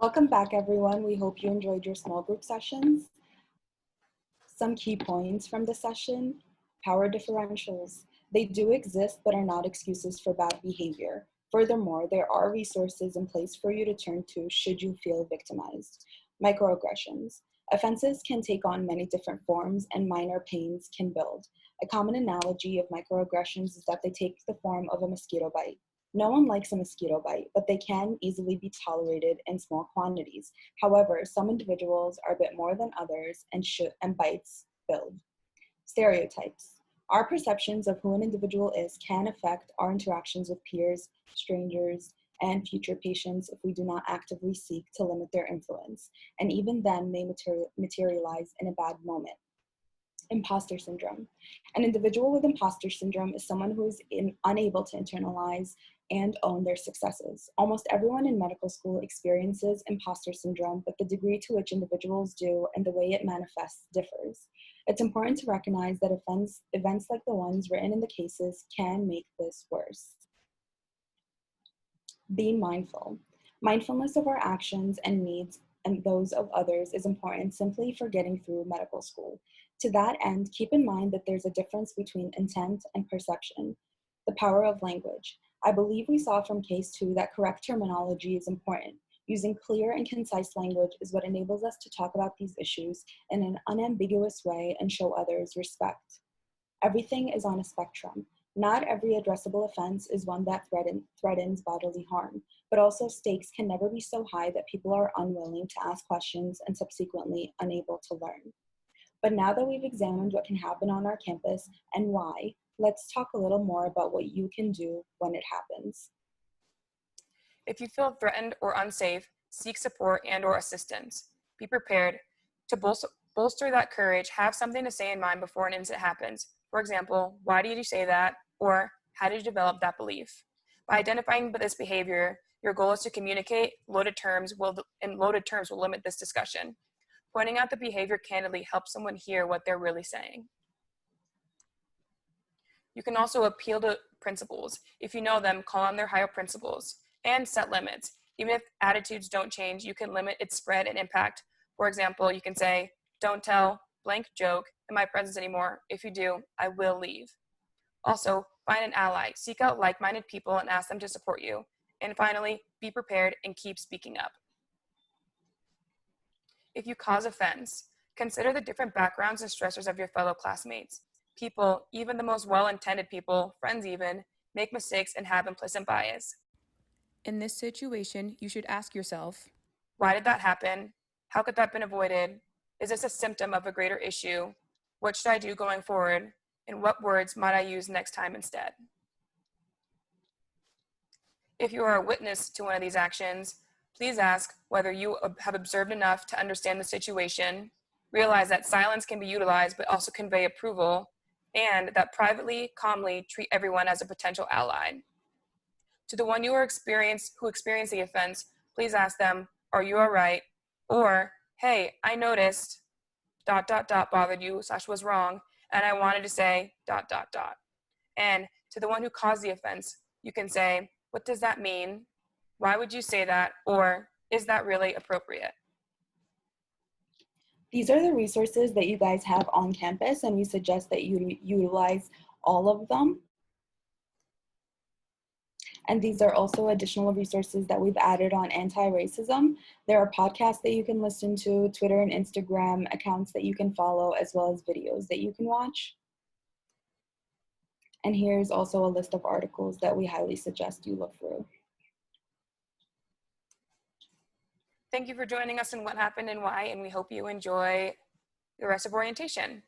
Welcome back, everyone. We hope you enjoyed your small group sessions. Some key points from the session: power differentials. They do exist, but are not excuses for bad behavior. Furthermore, there are resources in place for you to turn to should you feel victimized. Microaggressions. Offenses can take on many different forms, and minor pains can build. A common analogy of microaggressions is that they take the form of a mosquito bite. No one likes a mosquito bite, but they can easily be tolerated in small quantities. However, some individuals are a bit more than others, and bites build. Stereotypes. Our perceptions of who an individual is can affect our interactions with peers, strangers, and future patients if we do not actively seek to limit their influence, and even then may materialize in a bad moment. Imposter syndrome. An individual with imposter syndrome is someone who is unable to internalize and own their successes. Almost everyone in medical school experiences imposter syndrome, but the degree to which individuals do and the way it manifests differs. It's important to recognize that events like the ones written in the cases can make this worse. Be mindful. Mindfulness of our actions and needs and those of others is important simply for getting through medical school. To that end, keep in mind that there's a difference between intent and perception. The power of language. I believe we saw from case 2 that correct terminology is important. Using clear and concise language is what enables us to talk about these issues in an unambiguous way and show others respect. Everything is on a spectrum. Not every addressable offense is one that threatens bodily harm, but also stakes can never be so high that people are unwilling to ask questions and subsequently unable to learn. But now that we've examined what can happen on our campus and why, let's talk a little more about what you can do when it happens. If you feel threatened or unsafe, seek support and/or assistance. Be prepared to bolster that courage. Have something to say in mind before an incident happens. For example, why did you say that? Or how did you develop that belief? By identifying this behavior, your goal is to communicate. Loaded terms will limit this discussion. Pointing out the behavior candidly helps someone hear what they're really saying. You can also appeal to principals. If you know them, call on their higher principals and set limits. Even if attitudes don't change, you can limit its spread and impact. For example, you can say, "Don't tell blank joke in my presence anymore. If you do, I will leave." Also, find an ally. Seek out like-minded people and ask them to support you. And finally, be prepared and keep speaking up. If you cause offense, consider the different backgrounds and stressors of your fellow classmates. People, even the most well-intended people, friends even, make mistakes and have implicit bias. In this situation, you should ask yourself, why did that happen? How could that have been avoided? Is this a symptom of a greater issue? What should I do going forward? And what words might I use next time instead? If you are a witness to one of these actions, please ask whether you have observed enough to understand the situation, realize that silence can be utilized but also convey approval, and that privately, calmly treat everyone as a potential ally. To the one who experienced the offense, please ask them, "Are you all right?" Or, "Hey, I noticed ... bothered you / was wrong, and I wanted to say ... And to the one who caused the offense, you can say, "What does that mean? Why would you say that?" Or, "Is that really appropriate?" These are the resources that you guys have on campus, and we suggest that you utilize all of them. And these are also additional resources that we've added on anti-racism. There are podcasts that you can listen to, Twitter and Instagram accounts that you can follow, as well as videos that you can watch. And here's also a list of articles that we highly suggest you look through. Thank you for joining us in What Happened and Why, and we hope you enjoy the rest of orientation.